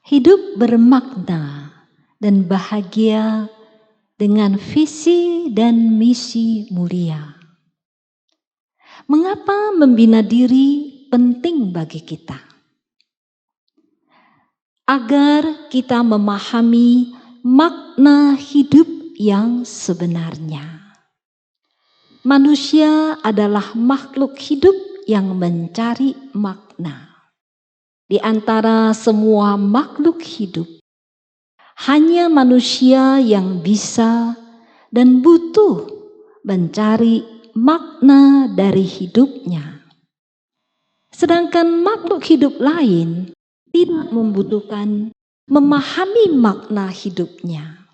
Hidup bermakna dan bahagia dengan visi dan misi mulia. Mengapa membina diri penting bagi kita? Agar kita memahami makna hidup yang sebenarnya. Manusia adalah makhluk hidup yang mencari makna. Di antara semua makhluk hidup, hanya manusia yang bisa dan butuh mencari makna dari hidupnya. Sedangkan makhluk hidup lain tidak membutuhkan memahami makna hidupnya.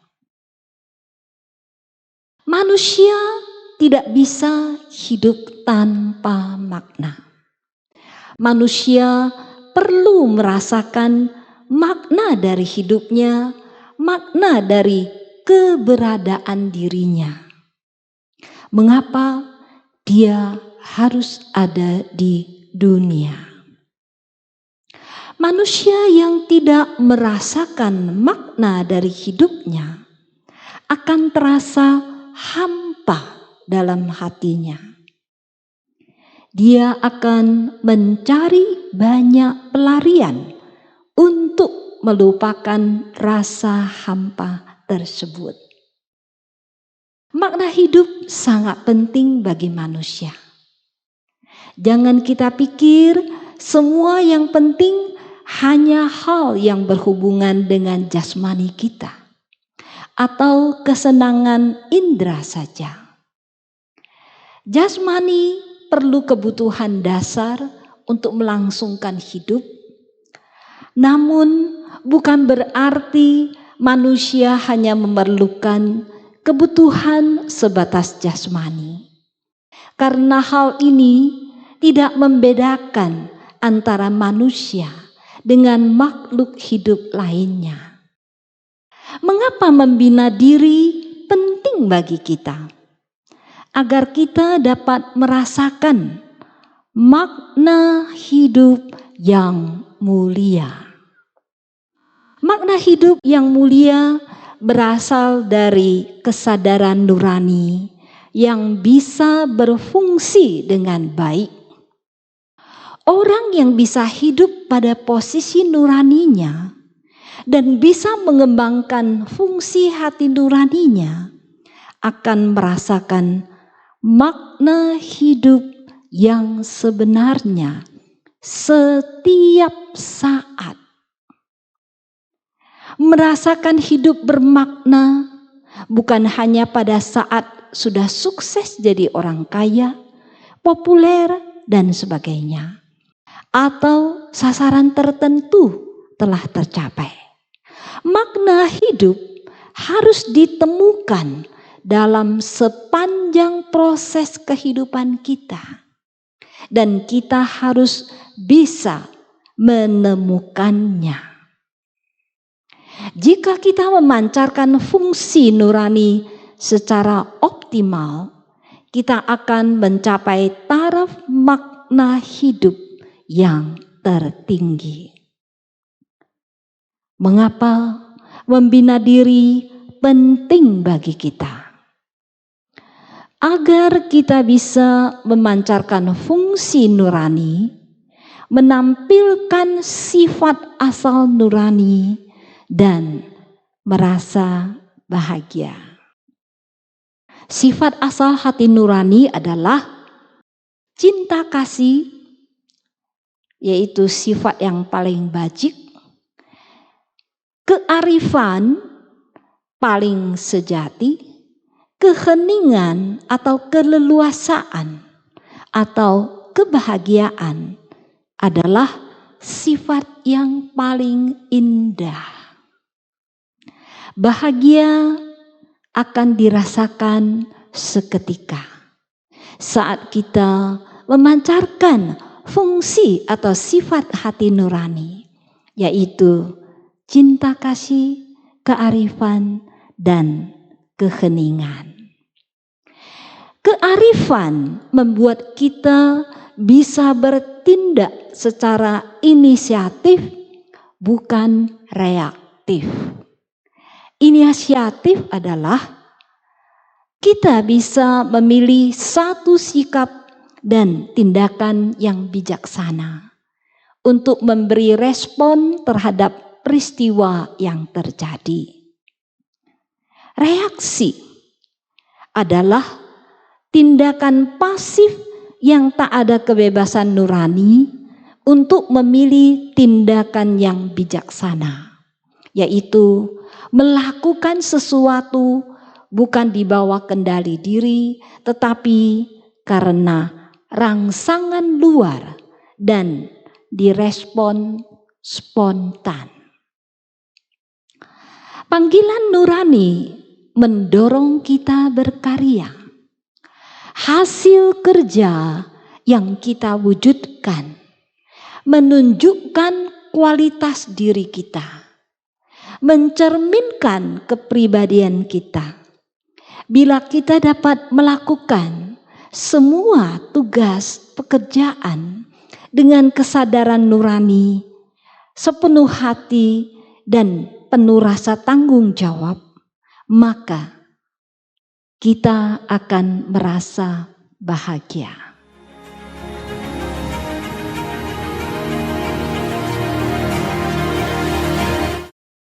Manusia tidak bisa hidup tanpa makna. Manusia perlu merasakan makna dari hidupnya, makna dari keberadaan dirinya. Mengapa dia harus ada di dunia? Manusia yang tidak merasakan makna dari hidupnya akan terasa hampa dalam hatinya. Dia akan mencari banyak pelarian untuk melupakan rasa hampa tersebut. Makna hidup sangat penting bagi manusia. Jangan kita pikir semua yang penting hanya hal yang berhubungan dengan jasmani kita atau kesenangan indera saja. Jasmani perlu kebutuhan dasar untuk melangsungkan hidup, namun bukan berarti manusia hanya memerlukan kebutuhan sebatas jasmani. Karena hal ini tidak membedakan antara manusia dengan makhluk hidup lainnya. Mengapa membina diri penting bagi kita? Agar kita dapat merasakan makna hidup yang mulia. Makna hidup yang mulia berasal dari kesadaran nurani yang bisa berfungsi dengan baik. Orang yang bisa hidup pada posisi nuraninya dan bisa mengembangkan fungsi hati nuraninya akan merasakan makna hidup yang sebenarnya setiap saat. Merasakan hidup bermakna bukan hanya pada saat sudah sukses jadi orang kaya, populer, dan sebagainya, atau sasaran tertentu telah tercapai. Makna hidup harus ditemukan dalam sepanjang proses kehidupan kita, dan kita harus bisa menemukannya. Jika kita memancarkan fungsi nurani secara optimal, kita akan mencapai taraf makna hidup yang tertinggi. Mengapa membina diri penting bagi kita? Agar kita bisa memancarkan fungsi nurani, menampilkan sifat asal nurani, dan merasa bahagia. Sifat asal hati nurani adalah cinta kasih, yaitu sifat yang paling bajik, kearifan paling sejati, keheningan atau keleluasaan atau kebahagiaan adalah sifat yang paling indah. Bahagia akan dirasakan seketika saat kita memancarkan fungsi atau sifat hati nurani, yaitu cinta kasih, kearifan, dan keheningan. Kearifan membuat kita bisa bertindak secara inisiatif bukan reaktif. Inisiatif adalah kita bisa memilih satu sikap dan tindakan yang bijaksana untuk memberi respon terhadap peristiwa yang terjadi. Reaksi adalah tindakan pasif yang tak ada kebebasan nurani untuk memilih tindakan yang bijaksana, yaitu melakukan sesuatu bukan di bawah kendali diri, tetapi karena rangsangan luar dan direspon spontan. Panggilan nurani mendorong kita berkarya. Hasil kerja yang kita wujudkan menunjukkan kualitas diri kita, mencerminkan kepribadian kita. Bila kita dapat melakukan semua tugas pekerjaan dengan kesadaran nurani, sepenuh hati dan penuh rasa tanggung jawab, maka kita akan merasa bahagia.